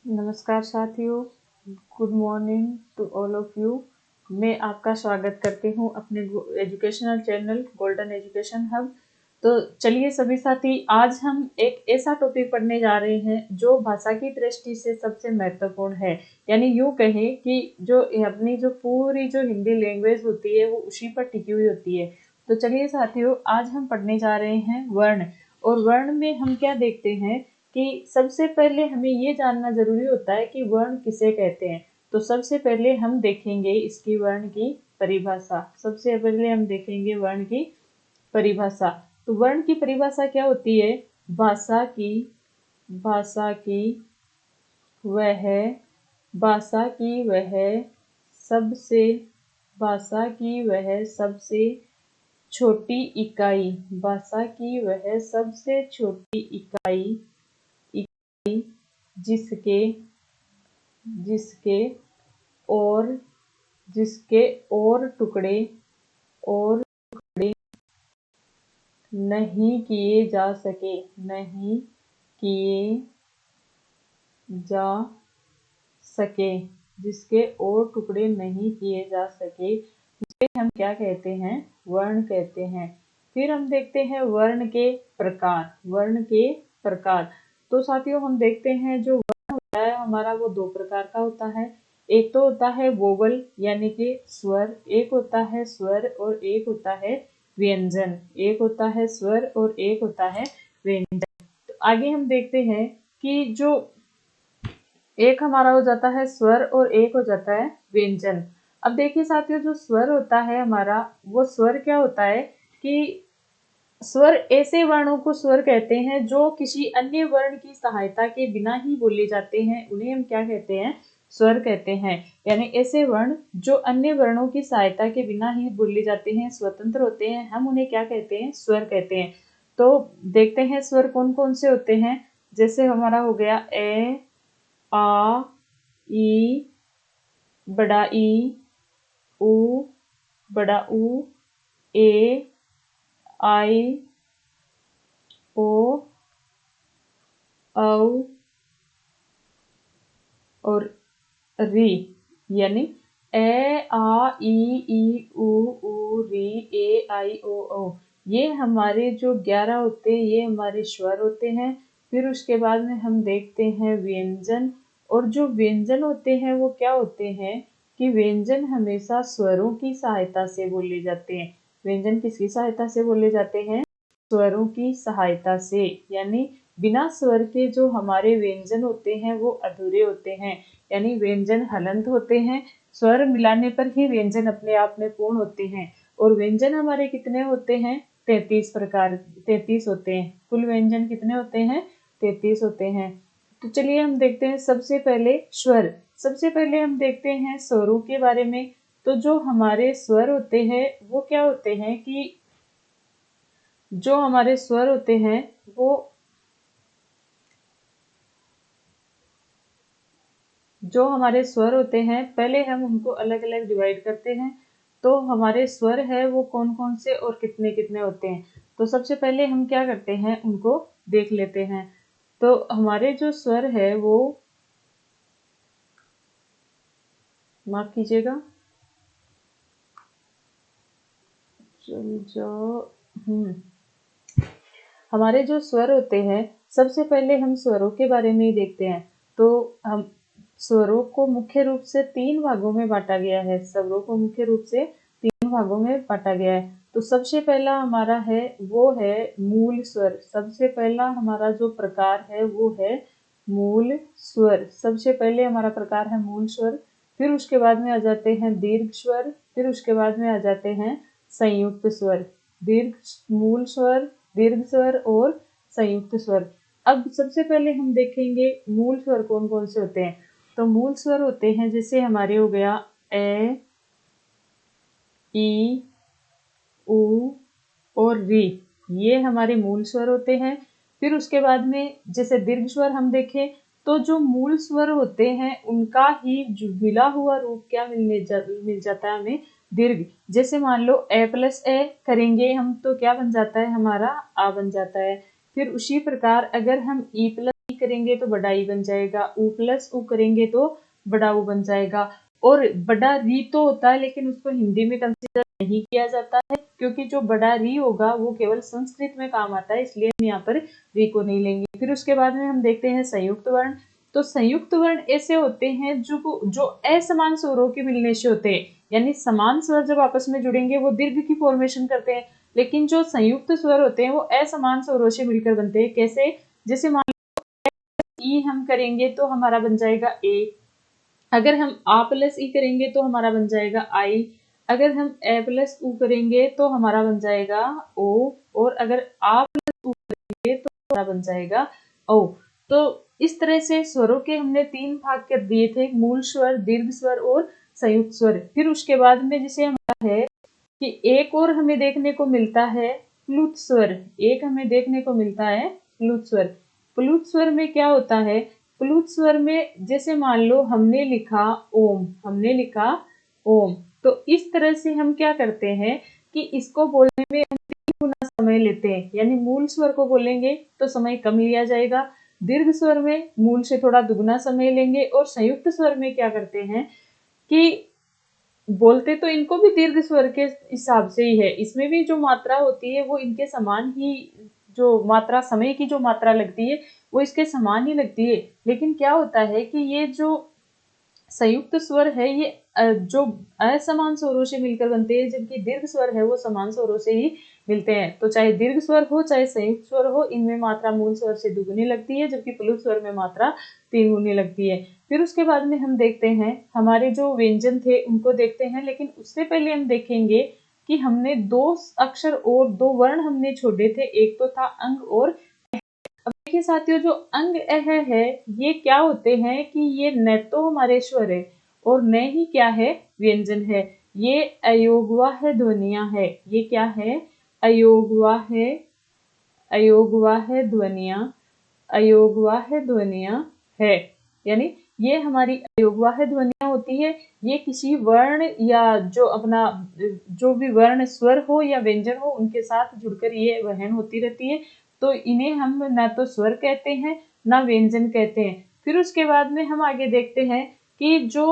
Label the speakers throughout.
Speaker 1: नमस्कार साथियों, good morning to all of you. मैं आपका स्वागत करती हूँ अपने educational channel golden education hub. तो चलिए सभी साथी, आज हम एक ऐसा टॉपिक पढ़ने जा रहे हैं जो भाषा की दृष्टि से सबसे महत्वपूर्ण है। यानी यूँ कहें कि जो अपनी जो पूरी जो हिंदी लैंग्वेज होती है वो उसी पर टिकी हुई होती है। तो चलिए साथियों, आज हम पढ़ने जा रहे हैं वर्ण। और वर्ण में हम क्या देखते हैं कि सबसे पहले हमें ये जानना जरूरी होता है कि वर्ण किसे कहते हैं। तो सबसे पहले हम देखेंगे इसकी वर्ण की परिभाषा। सबसे पहले हम देखेंगे वर्ण की परिभाषा। तो वर्ण की परिभाषा क्या होती है? भाषा की वह सबसे छोटी इकाई जिसके और टुकड़े नहीं किए जा सके उसे हम क्या कहते हैं? वर्ण कहते हैं। फिर हम देखते हैं वर्ण के प्रकार। तो साथियों, हम देखते हैं जो वर्ण होता है हमारा वो दो प्रकार का होता है। एक तो होता है वोवल यानी कि स्वर, एक होता है स्वर और एक होता है व्यंजन। तो आगे हम देखते हैं कि जो एक हमारा हो जाता है स्वर और एक हो जाता है व्यंजन। अब देखिए साथियों, जो स्वर होता है हमारा, वो स्वर क्या होता है कि स्वर ऐसे वर्णों को स्वर कहते हैं जो किसी अन्य वर्ण की सहायता के बिना ही बोले जाते हैं, उन्हें हम क्या कहते हैं? स्वर कहते हैं। यानी ऐसे वर्ण जो अन्य वर्णों की सहायता के बिना ही बोले जाते हैं, स्वतंत्र होते हैं, हम उन्हें क्या कहते हैं? स्वर कहते हैं। तो देखते हैं स्वर कौन कौन से होते हैं। जैसे हमारा हो गया ए, आ, ई, बड़ा ई, उ, बड़ा उ, ए, आई, ओ, औ और री। यानी ए, आ, ई, उ, री, ए, आई, ओ। ये हमारे जो 11 होते हैं, ये हमारे स्वर होते हैं। फिर उसके बाद में हम देखते हैं व्यंजन। और जो व्यंजन होते हैं वो क्या होते हैं कि व्यंजन हमेशा स्वरों की सहायता से बोले जाते हैं। व्यंजन किसकी सहायता से बोले जाते हैं? स्वरों की सहायता से। यानी बिना स्वर के जो हमारे व्यंजन होते हैं वो अधूरे होते हैं। यानी व्यंजन हलंत होते हैं, स्वर मिलाने पर ही व्यंजन अपने आप में पूर्ण होते हैं। और व्यंजन हमारे कितने होते हैं? 33 होते हैं। कुल व्यंजन कितने होते हैं? 33 होते हैं। तो चलिए हम देखते हैं सबसे पहले स्वर। सबसे पहले हम देखते हैं स्वरों के बारे में। तो जो हमारे स्वर होते हैं वो क्या होते हैं कि जो हमारे स्वर होते हैं पहले हम उनको अलग अलग डिवाइड करते हैं। तो हमारे स्वर है वो कौन कौन से और कितने कितने होते हैं। तो सबसे पहले हम क्या करते हैं, उनको देख लेते हैं। तो हमारे जो स्वर है वो, माफ कीजिएगा, हमारे जो स्वर होते हैं, सबसे पहले हम स्वरों के बारे में ही देखते हैं। तो हम स्वरों को मुख्य रूप से 3 भागों में बांटा गया है। तो सबसे पहला हमारा है वो है मूल स्वर। सबसे पहला हमारा जो प्रकार है वो है मूल स्वर। सबसे पहले हमारा प्रकार है मूल स्वर। फिर उसके बाद में आ जाते हैं दीर्घ स्वर। फिर उसके बाद में आ जाते हैं संयुक्त स्वर। मूल स्वर, दीर्घ स्वर और संयुक्त स्वर। अब सबसे पहले हम देखेंगे मूल स्वर कौन कौन से होते हैं। तो मूल स्वर होते हैं जैसे हमारे हो गया ए, ई, उ और री। ये हमारे मूल स्वर होते हैं। फिर उसके बाद में जैसे दीर्घ स्वर हम देखें तो जो मूल स्वर होते हैं उनका ही मिला हुआ रूप क्या मिल जाता है हमें? दीर्घ। जैसे मान लो ए प्लस ए करेंगे हम तो क्या बन जाता है हमारा? आ बन जाता है। फिर उसी प्रकार अगर हम ई प्लस ई करेंगे तो बड़ा ई बन जाएगा, उ प्लस उ करेंगे तो बड़ा उ बन जाएगा। और बड़ा री तो होता है लेकिन उसको हिंदी में कंसीडर नहीं किया जाता है, क्योंकि जो बड़ा री होगा वो केवल संस्कृत में काम आता है, इसलिए हम यहाँ पर री को नहीं लेंगे। फिर उसके बाद में हम देखते हैं संयुक्त वर्ण। तो संयुक्त वर्ण ऐसे होते हैं जो असमान स्वरों के मिलने से होते हैं, यानी समान स्वर जब आपस में जुड़ेंगे वो दीर्घ की फॉर्मेशन करते हैं, लेकिन जो संयुक्त स्वर होते हैं वो असमान स्वरों से मिलकर बनते हैं। कैसे? जैसे मान ई हम करेंगे तो हमारा बन जाएगा ए, अगर हम आ प्लस ई करेंगे तो हमारा बन जाएगा आई, अगर हम ए प्लस उ करेंगे तो हमारा बन जाएगा ओ, और अगर आ प्लस उ करेंगे तो हमारा बन जाएगा ओ। तो इस तरह से स्वरों के हमने 3 भाग कर दिए थे, मूल स्वर, दीर्घ स्वर और संयुक्त स्वर। फिर उसके बाद में जिसे हमारा है कि एक और हमें देखने को मिलता है प्लुत स्वर, एक हमें देखने को मिलता है प्लुत स्वर। प्लुत स्वर में क्या होता है? प्लुत स्वर में जैसे मान लो हमने लिखा ओम, हमने लिखा ओम, तो इस तरह से हम क्या करते हैं कि इसको बोलने में हम 3 गुना समय लेते हैं, यानी मूल स्वर को बोलेंगे तो समय कम लिया जाएगा, दीर्घ स्वर में मूल से थोड़ा दुगना समय लेंगे, और संयुक्त स्वर में क्या करते हैं कि बोलते तो इनको भी दीर्घ स्वर के हिसाब से ही है, इसमें भी जो मात्रा होती है वो इनके समान ही, जो मात्रा समय की जो मात्रा लगती है वो इसके समान ही लगती है। लेकिन क्या होता है कि ये जो संयुक्त स्वर है ये जो असमान स्वरों से मिलकर बनते हैं, जबकि दीर्घ स्वर है वो समान स्वरों से ही मिलते हैं। तो चाहे दीर्घ स्वर हो चाहे संयुक्त स्वर हो, इनमें मात्रा मूल स्वर से दुगुनी लगती है, जबकि प्लुत स्वर में मात्रा 3 गुनी लगती है। फिर उसके बाद में हम देखते हैं हमारे जो व्यंजन थे उनको देखते हैं, लेकिन उससे पहले हम देखेंगे कि हमने 2 अक्षर और 2 वर्ण हमने छोड़े थे, एक तो था अंग और। अब देखिए साथियों, जो अंग अह है ये क्या होते हैं कि ये न तो हमारे स्वर है और न ही क्या है, व्यंजन है। ये अयोगवाह ध्वनियां है। ये क्या है? अयोगवाह, अयोगवाह ध्वनियां, अयोगवाह ध्वनियां है। यानी ये हमारी अयोगवाह ध्वनियां होती है। ये किसी वर्ण या जो अपना जो भी वर्ण स्वर हो या व्यंजन हो उनके साथ जुड़कर ये वहन होती रहती है। तो इन्हें हम ना तो स्वर कहते हैं ना व्यंजन कहते हैं। फिर उसके बाद में हम आगे देखते हैं कि जो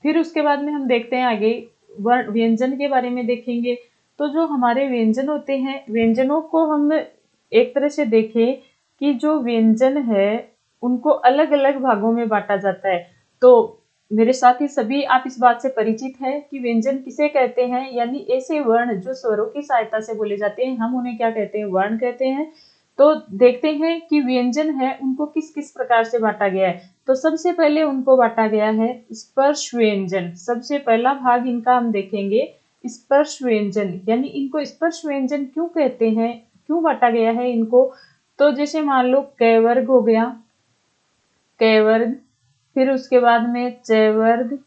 Speaker 1: फिर उसके बाद में हम देखते हैं आगे व्यंजन के बारे में देखेंगे। तो जो हमारे व्यंजन होते हैं, व्यंजनों को हम एक तरह से देखें कि जो व्यंजन है उनको अलग अलग भागों में बांटा जाता है। तो मेरे साथी सभी आप इस बात से परिचित हैं कि व्यंजन किसे कहते हैं, यानी ऐसे वर्ण जो स्वरों की सहायता से बोले जाते हैं, हम उन्हें क्या कहते हैं? वर्ण कहते हैं। तो देखते हैं कि व्यंजन है उनको किस किस प्रकार से बांटा गया है। तो सबसे पहले उनको बांटा गया है स्पर्श व्यंजन। सबसे पहला भाग इनका हम देखेंगे स्पर्श व्यंजन, यानी इनको स्पर्श व्यंजन क्यों कहते हैं, क्यों बांटा गया है इनको। तो जैसे मान लो क वर्ग हो गया, क वर्ग, फिर उसके बाद में च वर्ग,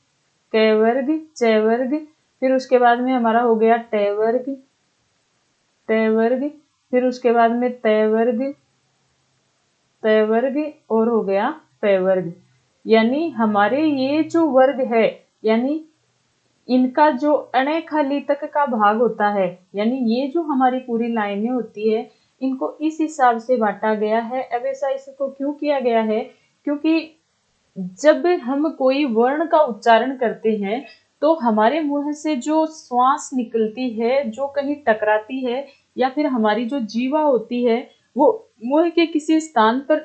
Speaker 1: क वर्ग, च वर्ग, फिर उसके बाद में हमारा हो गया ट वर्ग, ट वर्ग, फिर उसके बाद में त वर्ग, त वर्ग, और हो गया प वर्ग। यानी हमारे ये जो वर्ग है, यानी इनका जो अणे खाली तक का भाग होता है, यानी ये जो हमारी पूरी लाइनें होती है इनको इस हिसाब से बांटा गया है। अब ऐसा इसको क्यों किया गया है? क्योंकि जब हम कोई वर्ण का उच्चारण करते हैं तो हमारे मुंह से जो श्वास निकलती है, जो कहीं टकराती है, या फिर हमारी जो जीवा होती है वो मुंह के किसी स्थान पर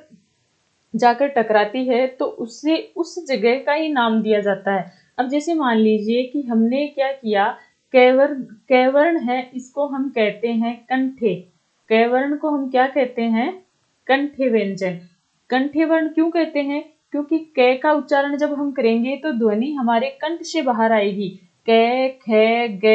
Speaker 1: जाकर टकराती है, तो उससे उस जगह का ही नाम दिया जाता है। अब जैसे मान लीजिए कि हमने क्या किया, कैवर्ण है इसको हम कहते हैं कंठे। कैवर्ण को हम क्या कहते हैं? कंठे व्यंजन। कंठे वर्ण क्यों कहते हैं? क्योंकि क का उच्चारण जब हम करेंगे तो ध्वनि हमारे कंठ से बाहर आएगी। क, ख, ग,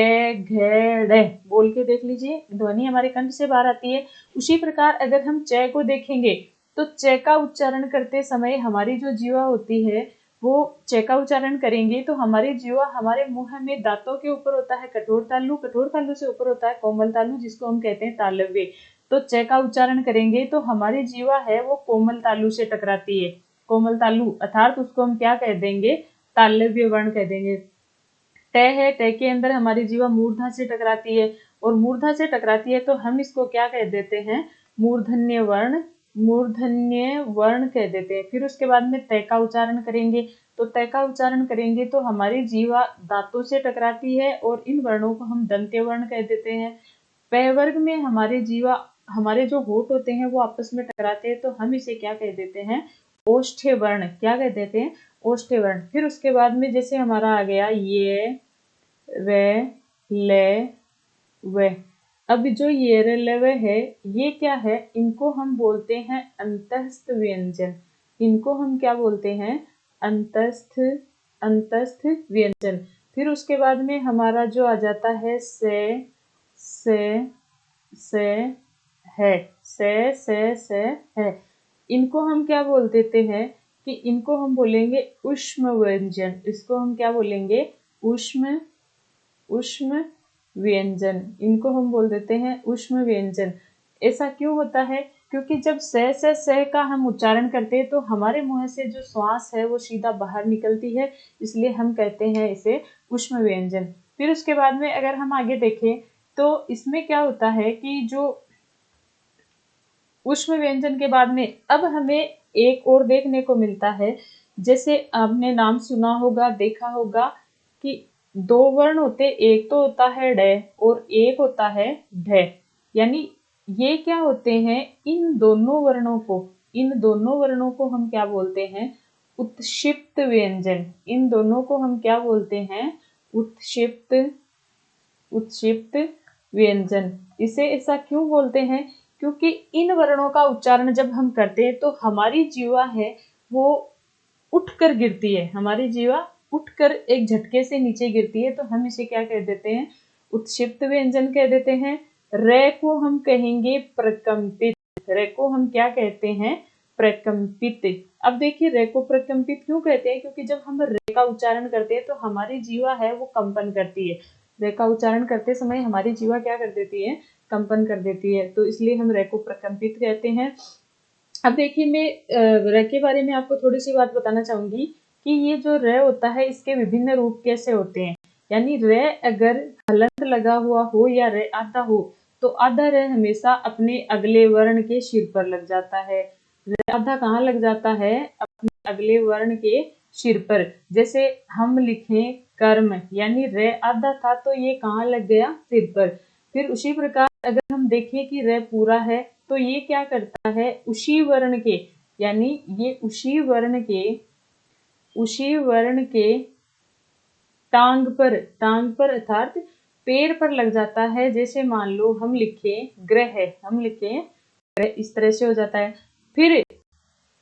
Speaker 1: घ, ड़ बोल के देख लीजिए, ध्वनि हमारे कंठ से बाहर आती है। उसी प्रकार अगर हम च को देखेंगे तो च का उच्चारण करते समय हमारी जो जीवा होती है वो च का उच्चारण करेंगे तो हमारी जीवा हमारे मुंह में दांतों के ऊपर होता है कठोर तालु, कठोर तालु से ऊपर होता है कोमल तालु, जिसको हम कहते हैं तालव्य। तो च का उच्चारण करेंगे तो हमारी जीवा है वो कोमल तालु से टकराती है, कोमल तालु, अर्थात उसको हम क्या कह देंगे? तालव्य वर्ण कह देंगे। ट है, ट के अंदर हमारी जीवा मूर्धा से टकराती है, और मूर्धा से टकराती है तो हम इसको क्या कह देते हैं? मूर्धन्य वर्ण मूर्धन्य वर्ण कह देते हैं। फिर उसके बाद में तय का उच्चारण करेंगे, तो तय का उच्चारण करेंगे तो हमारी जीवा दांतों से टकराती है और इन वर्णों को हम दंत्य वर्ण कह देते हैं। पै वर्ग में हमारे जो होठ होते हैं वो आपस में टकराते हैं, तो हम इसे क्या कह देते हैं, ओष्ठ्य वर्ण। क्या कह देते हैं, ओष्ठ्य वर्ण। फिर उसके बाद में जैसे हमारा आ गया ये रे ले वे। अब जो ये रे ले वे है, ये क्या है, इनको हम बोलते हैं अंतस्थ व्यंजन। इनको हम क्या बोलते हैं, अंतस्थ व्यंजन। फिर उसके बाद में हमारा जो आ जाता है से है, इनको हम क्या बोल देते हैं कि इनको हम बोलेंगे ऊष्म व्यंजन। इसको हम क्या बोलेंगे, ऊष्म व्यंजन। इनको हम बोल देते हैं ऊष्म व्यंजन। ऐसा क्यों होता है, क्योंकि जब से का हम उच्चारण करते हैं तो हमारे मुंह से जो श्वास है वो सीधा बाहर निकलती है, इसलिए हम कहते हैं इसे ऊष्म व्यंजन। फिर उसके बाद में अगर हम आगे देखें तो इसमें क्या होता है कि जो ऊष्म व्यंजन के बाद में अब हमें एक और देखने को मिलता है, जैसे आपने नाम सुना होगा, देखा होगा कि दो वर्ण होते, एक तो होता है ड और एक होता है ढ। यानी ये क्या होते हैं, इन दोनों वर्णों को हम क्या बोलते हैं, उत्क्षिप्त व्यंजन। इन दोनों को हम क्या बोलते हैं, उत्क्षिप्त व्यंजन। इसे ऐसा क्यों बोलते हैं, क्योंकि इन वर्णों का उच्चारण जब हम करते हैं तो हमारी जीवा है वो उठकर गिरती है, हमारी जीवा उठकर एक झटके से नीचे गिरती है, तो हम इसे क्या कह देते हैं, उत्क्षिप्त व्यंजन कह देते हैं। रे को हम कहेंगे प्रकंपित। रे को हम क्या कहते हैं, प्रकंपित। अब देखिए रे को प्रकंपित क्यों कहते हैं, क्योंकि जब हम रे का उच्चारण करते हैं तो हमारी जीवा है वो कंपन करती है। रे का उच्चारण करते समय हमारी जीवा क्या कर देती है, कंपन कर देती है, तो इसलिए हम रे को प्रकंपित कहते हैं। अब देखिए मैं र के बारे में आपको थोड़ी सी बात बताना चाहूंगी कि ये जो र होता है इसके विभिन्न रूप कैसे होते हैं। यानी र अगर हलंत लगा हुआ हो या र आधा हो, तो आधा र हमेशा अपने अगले वर्ण के सिर पर लग जाता है। र आधा कहाँ लग जाता है, अपने अगले वर्ण के सिर पर। जैसे हम लिखें कर्म, यानी र आधा था तो ये कहाँ लग गया, सिर पर। फिर उसी प्रकार अगर हम देखें कि र पूरा है तो ये क्या करता है, उसी वर्ण के, यानी ये उसी वर्ण के टांग पर अर्थात पैर पर लग जाता है। जैसे मान लो हम लिखें ग्रह, इस तरह से हो जाता है। फिर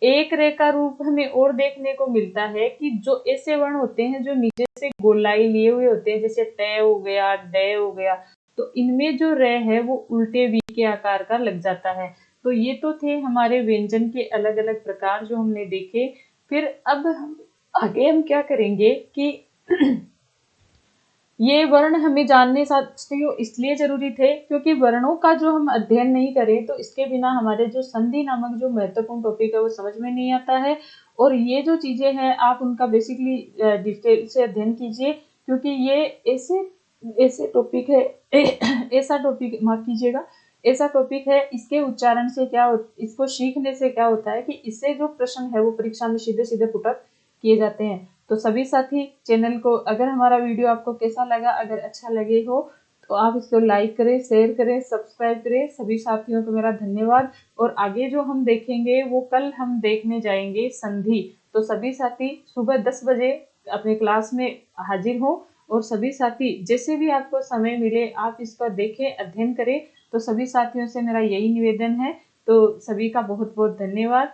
Speaker 1: एक रे का रूप हमें और देखने को मिलता है कि जो ऐसे वर्ण होते हैं जो नीचे से गोलाई लिए हुए होते हैं, जैसे ट हो गया, ड हो गया, तो इनमें जो रे है वो उल्टे वी के आकार का लग जाता है। तो ये तो थे हमारे व्यंजन के अलग अलग प्रकार जो हमने देखे। फिर अब आगे हम क्या करेंगे कि ये वर्ण हमें जानने साथियों इसलिए जरूरी थे क्योंकि वर्णों का जो हम अध्ययन नहीं करें तो इसके बिना हमारे जो संधि नामक जो महत्वपूर्ण टॉपिक है वो समझ में नहीं आता है। और ये जो चीजें हैं आप उनका बेसिकली डिटेल से अध्ययन कीजिए, क्योंकि ये ऐसे टॉपिक है ऐसा टॉपिक, माफ कीजिएगा, ऐसा टॉपिक है, इसके उच्चारण से इसको सीखने से क्या होता है कि इससे जो प्रश्न है वो परीक्षा में सीधे सीधे पुटअप किए जाते हैं। तो सभी साथी चैनल को, अगर हमारा वीडियो आपको कैसा लगा, अगर अच्छा लगे हो तो आप इसको लाइक करें, शेयर करें, सब्सक्राइब करें। सभी साथियों को मेरा धन्यवाद। और आगे जो हम देखेंगे वो कल हम देखने जाएंगे संधि। तो सभी साथी सुबह 10 बजे अपने क्लास में हाजिर हो और सभी साथी जैसे भी आपको समय मिले आप इसका देखें, अध्ययन करें। तो सभी साथियों से मेरा यही निवेदन है। तो सभी का बहुत बहुत धन्यवाद।